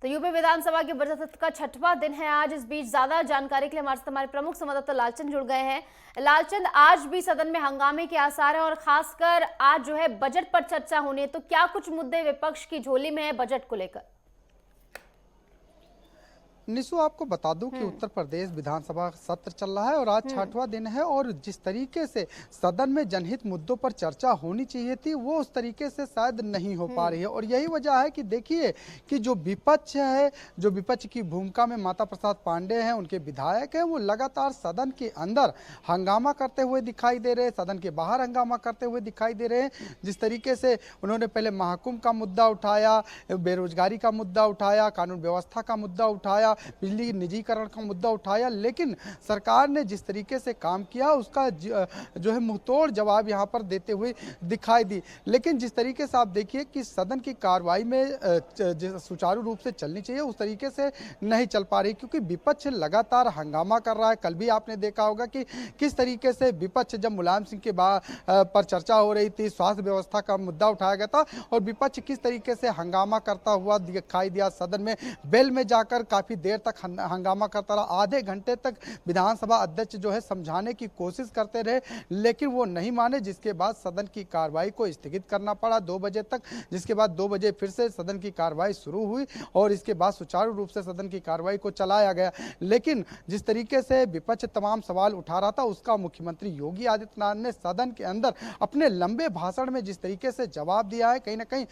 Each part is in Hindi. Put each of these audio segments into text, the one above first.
तो यूपी विधानसभा के बजट सत्र का 6वां दिन है आज। इस बीच ज्यादा जानकारी के लिए हमारे साथ हमारे प्रमुख संवाददाता लालचंद जुड़ गए हैं। लालचंद, आज भी सदन में हंगामे के आसार हैं और खासकर आज जो है बजट पर चर्चा होनी है, तो क्या कुछ मुद्दे विपक्ष की झोली में है बजट को लेकर? निशु, आपको बता दूं कि उत्तर प्रदेश विधानसभा सत्र चल रहा है और आज 6वां दिन है और जिस तरीके से सदन में जनहित मुद्दों पर चर्चा होनी चाहिए थी वो उस तरीके से शायद नहीं हो पा रही है। और यही वजह है कि देखिए कि जो विपक्ष है, जो विपक्ष की भूमिका में माता प्रसाद पांडे हैं, उनके विधायक हैं, वो लगातार सदन के अंदर हंगामा करते हुए दिखाई दे रहे हैं, सदन के बाहर हंगामा करते हुए दिखाई दे रहे हैं। जिस तरीके से उन्होंने पहले महाकुंभ का मुद्दा उठाया, बेरोजगारी का मुद्दा उठाया, कानून व्यवस्था का मुद्दा उठाया, बिजली निजीकरण का मुद्दा उठाया, लेकिन सरकार ने जिस तरीके से काम किया उसका जो है मुंहतोड़ जवाब यहां पर देते हुए दिखाई दी। लेकिन जिस तरीके से आप देखिए कि सदन की कार्रवाई में सुचारू रूप से चलनी चाहिए उस तरीके से नहीं चल पा रही, क्योंकि विपक्ष लगातार हंगामा कर रहा है। कल भी आपने देखा होगा कि किस तरीके से विपक्ष, जब मुलायम सिंह के पर चर्चा हो रही थी, स्वास्थ्य व्यवस्था का मुद्दा उठाया गया था और विपक्ष किस तरीके से हंगामा करता हुआ दिखाई दिया। सदन में बेल में जाकर काफी देर तक हंगामा करता रहा, आधे घंटे तक विधानसभा अध्यक्ष जो है समझाने की कोशिश करते रहे, लेकिन वो नहीं माने, जिसके बाद सदन की कार्रवाई को स्थगित करना पड़ा 2 बजे तक, जिसके बाद 2 बजे फिर से सदन की कार्रवाई शुरू हुई और इसके बाद सुचारू रूप से सदन की कार्रवाई को चलाया गया। लेकिन जिस तरीके से विपक्ष तमाम सवाल उठा रहा था उसका मुख्यमंत्री योगी आदित्यनाथ ने सदन के अंदर अपने लंबे भाषण में जिस तरीके से जवाब दिया है, कहीं ना कहीं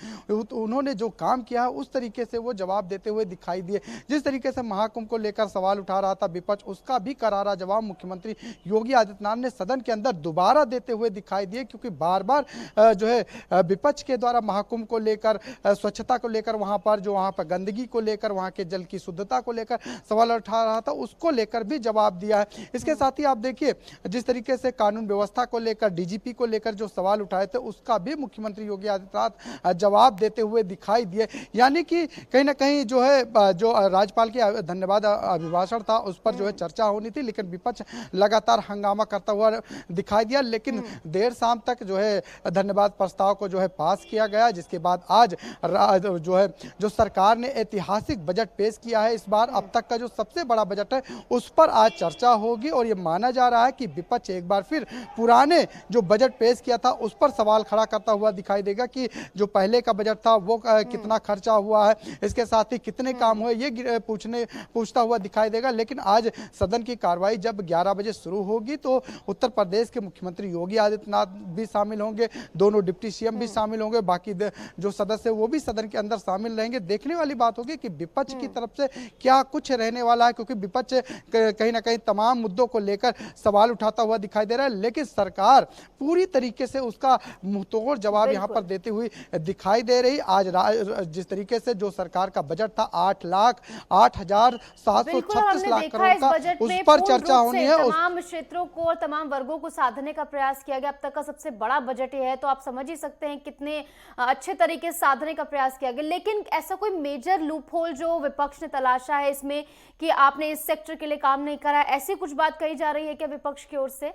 उन्होंने जो काम किया है उस तरीके से वो जवाब देते हुए दिखाई दिए। जिस तरीके से महाकुंभ को लेकर सवाल उठा रहा था विपक्ष, उसका भी करारा जवाब मुख्यमंत्री योगी आदित्यनाथ ने सदन के अंदर दोबारा देते हुए दिखाई दिए, क्योंकि बार बार जो है विपक्ष के द्वारा महाकुंभ को लेकर, स्वच्छता को लेकर, वहां पर गंदगी को लेकर, वहां के जल की शुद्धता को लेकर सवाल उठा रहा था, उसको लेकर भी जवाब दिया है। इसके साथ ही आप देखिए जिस तरीके से कानून व्यवस्था को लेकर, डीजीपी को लेकर जो सवाल उठाए थे उसका भी मुख्यमंत्री योगी आदित्यनाथ जवाब देते हुए दिखाई दिए। यानी कि कहीं ना कहीं जो है जो राज्यपाल के धन्यवाद अभिभाषण था उस पर जो है चर्चा होनी थी, लेकिन विपक्ष लगातार हंगामा करता हुआ दिखाई दिया। लेकिन देर शाम तक जो है धन्यवाद प्रस्ताव को जो है पास किया गया, जिसके बाद आज जो है जो सरकार ने ऐतिहासिक बजट पेश किया है, इस बार अब तक का जो सबसे बड़ा बजट है उस पर आज चर्चा होगी और ये माना जा रहा है कि विपक्ष एक बार फिर पुराने जो बजट पेश किया था उस पर सवाल खड़ा करता हुआ दिखाई देगा कि जो पहले का बजट था वो कितना खर्चा हुआ है, इसके साथ ही कितने काम हुए, ये पूछता हुआ दिखाई देगा। लेकिन आज सदन की कार्रवाई जब 11 बजे शुरू होगी तो उत्तर प्रदेश के मुख्यमंत्री योगी आदित्यनाथ भी शामिल होंगे, दोनों डिप्टी सीएम भी शामिल होंगे, बाकी जो सदस्य वो भी सदन के अंदर शामिल रहेंगे। देखने वाली बात होगी कि विपक्ष की तरफ से क्या कुछ रहने वाला है, क्योंकि विपक्ष कहीं ना कहीं तमाम मुद्दों को लेकर सवाल उठाता हुआ दिखाई दे रहा है, लेकिन सरकार पूरी तरीके से उसका मुंहतोड़ जवाब यहाँ पर देती हुई दिखाई दे रही। आज जिस तरीके से जो सरकार का बजट था 8,08,736 लाख करोड़ का, उस पर चर्चा होनी है। तमाम क्षेत्रों को और तमाम वर्गों को साधने का प्रयास किया गया। अब तक का सबसे बड़ा बजट ये है, तो आप समझ ही सकते हैं कितने अच्छे तरीके से साधने का प्रयास किया गया। लेकिन ऐसा कोई मेजर लूप होल जो विपक्ष ने तलाशा है इसमें कि आपने इस सेक्टर के लिए काम नहीं करा, ऐसी कुछ बात कही जा रही है क्या विपक्ष की ओर से?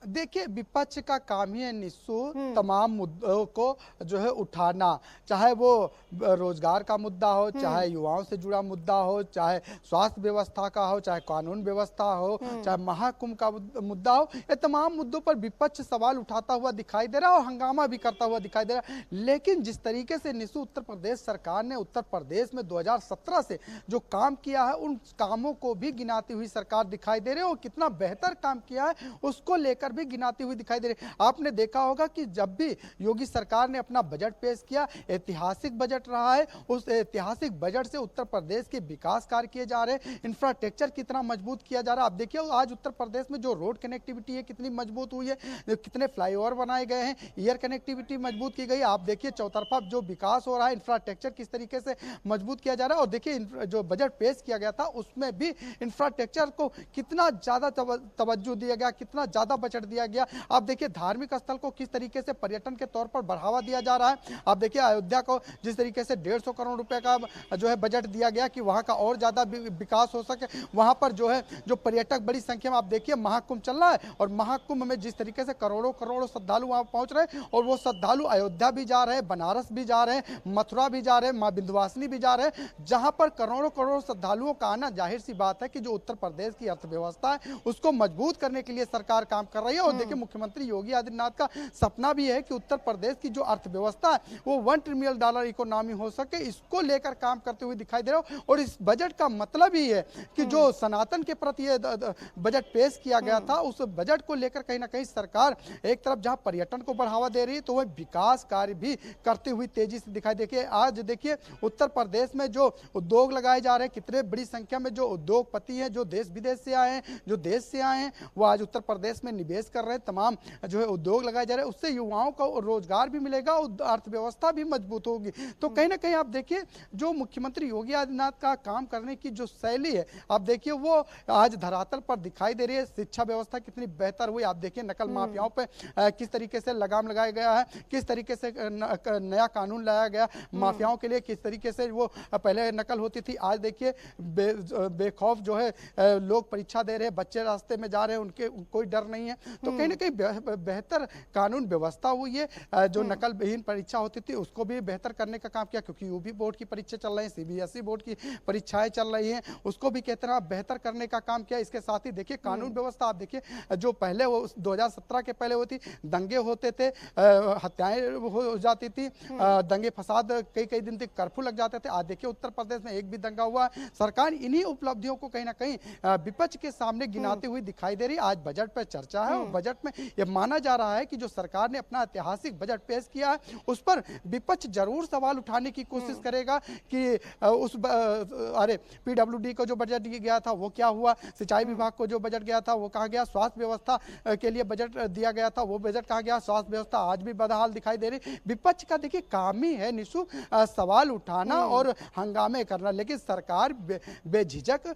देखिए विपक्ष का काम ही है निस्सू तमाम मुद्दों को जो है उठाना, चाहे वो रोजगार का मुद्दा हो, चाहे युवाओं से जुड़ा मुद्दा हो, चाहे स्वास्थ्य व्यवस्था का हो, चाहे कानून व्यवस्था हो, चाहे महाकुंभ का मुद्दा हो, ये तमाम मुद्दों पर विपक्ष सवाल उठाता हुआ दिखाई दे रहा है और हंगामा भी करता हुआ दिखाई दे रहा है। लेकिन जिस तरीके से निस्सू उत्तर प्रदेश सरकार ने उत्तर प्रदेश में 2017 से जो काम किया है उन कामों को भी गिनाती हुई सरकार दिखाई दे रही है और कितना बेहतर काम किया है उसको लेकर भी गिनाती हुई दिखाई दे रही। आपने देखा होगा कि जब भी योगी सरकार ने अपना बजट पेश किया, ऐतिहासिक बजट रहा है, उस ऐतिहासिक बजट से उत्तर प्रदेश के विकास कार्य किए जा रहे हैं, इंफ्रास्ट्रक्चर कितना मजबूत किया जा रहा है। आप देखिए आज उत्तर प्रदेश में जो रोड कनेक्टिविटी है कितनी मजबूत हुई है, कितने फ्लाईओवर बनाए गए हैं, एयर कनेक्टिविटी मजबूत की गई। आप देखिए चौतरफा जो विकास हो रहा है, इंफ्रास्ट्रक्चर किस तरीके से मजबूत किया जा रहा है। और देखिए जो बजट पेश किया गया था उसमें भी इंफ्रास्ट्रक्चर को कितना ज्यादा तवज्जो दिया गया, कितना ज्यादा बजट बजट दिया गया। आप देखिए धार्मिक स्थल को किस तरीके से पर्यटन के तौर पर बढ़ावा दिया जा रहा है। आप देखिए अयोध्या को जिस तरीके से 150 करोड़ रुपए का जो है बजट दिया गया कि वहां का और ज्यादा विकास हो सके, वहां पर जो है जो पर्यटक बड़ी संख्या में, आप देखिए महाकुंभ चल रहा है और महाकुंभ में जिस तरीके से करोड़ों करोड़ों श्रद्धालु वहां पहुंच रहे हैं और वो श्रद्धालु अयोध्या भी जा रहे हैं, बनारस भी जा रहे हैं, मथुरा भी जा रहे हैं, मां विंध्यवासिनी भी जा रहे हैं, जहां पर करोड़ों करोड़ श्रद्धालुओं का आना जाहिर सी बात है कि जो उत्तर प्रदेश की अर्थव्यवस्था है उसको मजबूत करने के लिए सरकार काम कर रही है। और देखिए मुख्यमंत्री योगी आदित्यनाथ का सपना भी है कि उत्तर प्रदेश की जो अर्थव्यवस्था है वो $1 ट्रिलियन इकोनॉमी हो सके, इसको लेकर काम करते हुए दिखाई दे रहा है। और इस बजट का मतलब ही है कि जो सनातन के प्रति ये बजट पेश किया गया था, उस बजट को लेकर कहीं ना कहीं सरकार एक तरफ जहां पर्यटन को बढ़ावा दे रही है तो वह विकास कार्य भी करते हुए तेजी से दिखाई। देखिए आज देखिए उत्तर प्रदेश में जो उद्योग लगाए जा रहे हैं, कितने बड़ी संख्या में जो उद्योगपति हैं, जो देश विदेश से आए हैं, जो देश से आए हैं, वो आज उत्तर प्रदेश में निवेश कर रहे हैं। तमाम जो है उद्योग लगाए जा रहे हैं, उससे युवाओं को रोजगार भी मिलेगा और अर्थव्यवस्था भी मजबूत होगी। तो कहीं ना कहीं आप देखिए जो मुख्यमंत्री योगी आदित्यनाथ का काम करने की जो शैली है, आप देखिए वो आज धरातल पर दिखाई दे रही है। शिक्षा व्यवस्था कितनी बेहतर हुई, आप देखिए नकल माफियाओं पे किस तरीके से लगाम लगाया गया है, किस तरीके से नया कानून लाया गया माफियाओं के लिए, किस तरीके से वो पहले नकल होती थी, आज देखिए बेखौफ जो है लोग परीक्षा दे रहे हैं, बच्चे रास्ते में जा रहे हैं, उनके कोई डर नहीं है। तो कहीं ना कहीं बेहतर कानून व्यवस्था हुई है। जो नकल विहीन परीक्षा होती थी उसको भी बेहतर करने का काम किया, क्योंकि यूपी बोर्ड की परीक्षा चल रही है, सीबीएसई बोर्ड की परीक्षाएं चल रही हैं, उसको भी कहते हैं बेहतर करने का काम किया। इसके साथ ही देखिए कानून व्यवस्था, आप देखिए जो पहले वो 2017 के पहले होती दंगे होते थे, हत्याएं हो जाती थी, दंगे फसाद कई कई दिन तक कर्फ्यू लग जाते थे। आज देखिए उत्तर प्रदेश में एक भी दंगा हुआ, सरकार इन्हीं उपलब्धियों को कहीं ना कहीं विपक्ष के सामने गिनाती हुई दिखाई दे रही। आज बजट पर चर्चा है और बजट में यह माना जा रहा है कि जो सरकार ने अपना ऐतिहासिक बजट पेश किया है उस पर विपक्ष जरूर सवाल उठाने की कोशिश करेगा कि उस अरे पीडब्ल्यूडी को जो बजट दिया गया था वो क्या हुआ, सिंचाई विभाग को जो बजट गया था वो कहाँ गया, स्वास्थ्य व्यवस्था के लिए बजट दिया गया था वो बजट कहाँ गया, स्वास्थ्य व्यवस्था आज भी बदहाल दिखाई दे रही। विपक्ष का देखिए काम ही है निशु सवाल उठाना और हंगामे करना, लेकिन सरकार बेझिझक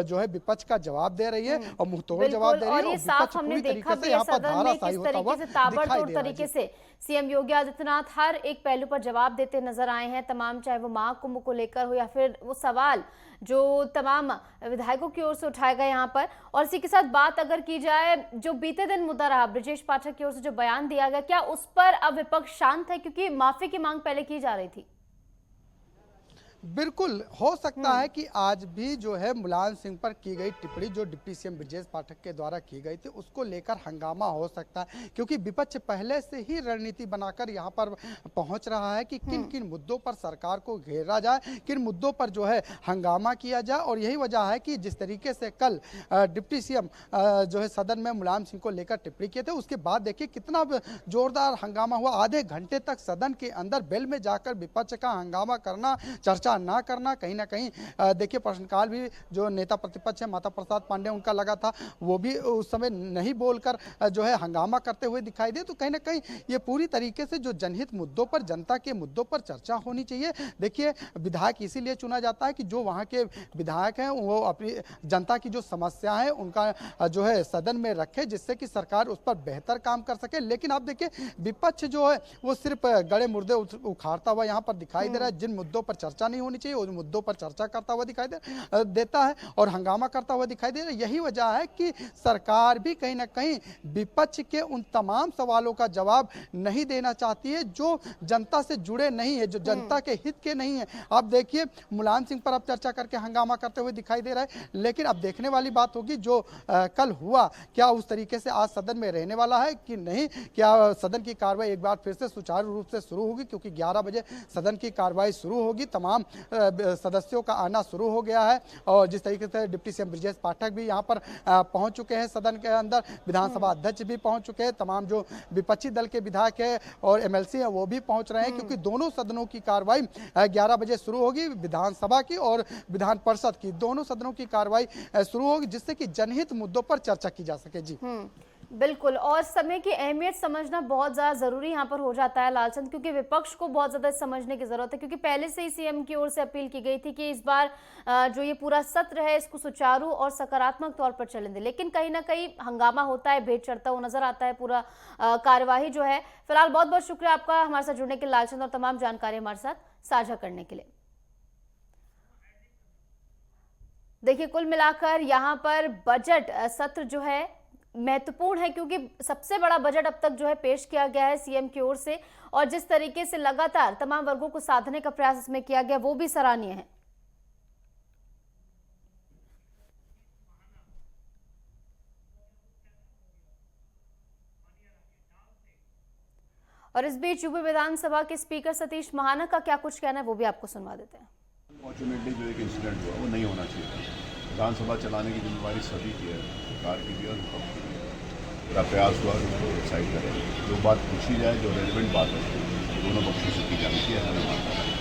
जो है विपक्ष का जवाब दे रही है और मुंहतोड़ जवाब दे रही है। और ये साफ हमने देखा भी है सदन में किस तरीके से ताबड़तोड़ तरीके से सीएम योगी आदित्यनाथ हर एक पहलू पर जवाब देते नजर आए हैं, तमाम चाहे वो महाकुंभ को लेकर हो या फिर वो सवाल जो तमाम विधायकों की ओर से उठाए गए यहाँ पर। और इसी के साथ बात अगर की जाए जो बीते दिन मुद्दा रहा ब्रजेश पाठक की ओर से जो बयान दिया गया, क्या उस पर अब विपक्ष शांत है, क्योंकि माफी की मांग पहले की जा रही थी? बिल्कुल हो सकता है कि आज भी जो है मुलायम सिंह पर की गई टिप्पणी जो डिप्टी सीएम ब्रजेश पाठक के द्वारा की गई थी उसको लेकर हंगामा हो सकता है, क्योंकि विपक्ष पहले से ही रणनीति बनाकर यहाँ पर पहुंच रहा है कि किन किन मुद्दों पर सरकार को घेरा जाए, किन मुद्दों पर जो है हंगामा किया जाए। और यही वजह है कि जिस तरीके से कल डिप्टी सीएम जो है सदन में मुलायम सिंह को लेकर टिप्पणी किए थे, उसके बाद देखिए कितना जोरदार हंगामा हुआ। आधे घंटे तक सदन के अंदर बेल में जाकर विपक्ष का हंगामा करना, चर्चा ना करना, कहीं ना कहीं देखिए प्रश्नकाल भी जो नेता प्रतिपक्ष है माता प्रसाद पांडे उनका लगा था, वो भी उस समय नहीं बोलकर जो है हंगामा करते हुए दिखाई दे। तो कहीं ना कहीं ये पूरी तरीके से जो जनहित मुद्दों पर, जनता के मुद्दों पर चर्चा होनी चाहिए। देखिए विधायक इसीलिए चुना जाता है कि जो वहाँ के विधायक हैं वो अपनी जनता की जो समस्या है उनका जो है सदन में रखे, जिससे कि सरकार उस पर बेहतर काम कर सके। लेकिन आप देखिए विपक्ष जो है वो सिर्फ गड़े मुर्दे उखाड़ता हुआ यहाँ पर दिखाई दे रहा है। जिन मुद्दों पर चर्चा नहीं होनी चाहिए उन मुद्दों पर चर्चा करता हुआ दिखाई देता है और हंगामा करता हुआ दिखाई दे रहा है। यही वजह है कि सरकार भी कहीं ना कहीं विपक्ष के उन तमाम सवालों का जवाब नहीं देना चाहती है जो जनता से जुड़े नहीं है, जो जनता के हित के नहीं है। आप देखिए मुलायम सिंह पर अब चर्चा करके हंगामा करते हुए दिखाई दे रहा है, लेकिन अब देखने वाली बात होगी जो कल हुआ क्या उस तरीके से आज सदन में रहने वाला है कि नहीं, क्या सदन की कार्रवाई एक बार फिर से सुचारू रूप से शुरू होगी, क्योंकि 11 बजे सदन की कार्रवाई शुरू होगी। तमाम सदस्यों का आना शुरू हो गया है और जिस तरीके से डिप्टी सीएम ब्रजेश पाठक भी यहाँ पर पहुंच चुके हैं सदन के अंदर, विधानसभा अध्यक्ष भी पहुंच चुके हैं, तमाम जो विपक्षी दल के विधायक है और एमएलसी है वो भी पहुंच रहे हैं, क्योंकि दोनों सदनों की कार्रवाई 11 बजे शुरू होगी। विधानसभा की और विधान परिषद की दोनों सदनों की कार्रवाई शुरू होगी, जिससे कि जनहित मुद्दों पर चर्चा की जा सके। जी बिल्कुल, और समय की अहमियत समझना बहुत ज़्यादा ज़रूरी यहाँ पर हो जाता है लालचंद, क्योंकि विपक्ष को बहुत ज़्यादा समझने की ज़रूरत है, क्योंकि पहले से ही सीएम की ओर से अपील की गई थी कि इस बार जो ये पूरा सत्र है इसको सुचारू और सकारात्मक तौर पर चलने दें, लेकिन कहीं ना कहीं हंगामा होता है, भेंट चढ़ता हुआ नजर आता है पूरा कार्यवाही जो है। फिलहाल बहुत बहुत शुक्रिया आपका हमारे साथ जुड़ने के लिए लालचंद, और तमाम जानकारी हमारे साथ साझा करने के लिए। देखिए, कुल मिलाकर यहाँ पर बजट सत्र जो है महत्वपूर्ण है, क्योंकि सबसे बड़ा बजट अब तक जो है पेश किया गया है सीएम की ओर से, और जिस तरीके से लगातार तमाम वर्गों को साधने का प्रयास इसमें किया गया वो भी सराहनीय है। और इस बीच यूपी विधानसभा के स्पीकर सतीश महाना का क्या कुछ कहना है वो भी आपको सुनवा देते हैं। फॉर्चुनेटली जो एक इंसिडेंट हुआ वो नहीं होना चाहिए था। विधानसभा चलाने की जिम्मेवारी सभी की है, सरकार की भी और विपक्ष की भी है। पूरा प्रयास हुआ कि उसको डिसाइड करें, जो बात पूछी जाए, जो रेलिवेंट बात है दोनों पक्षों से की जानी चाहिए, हमें मानना है।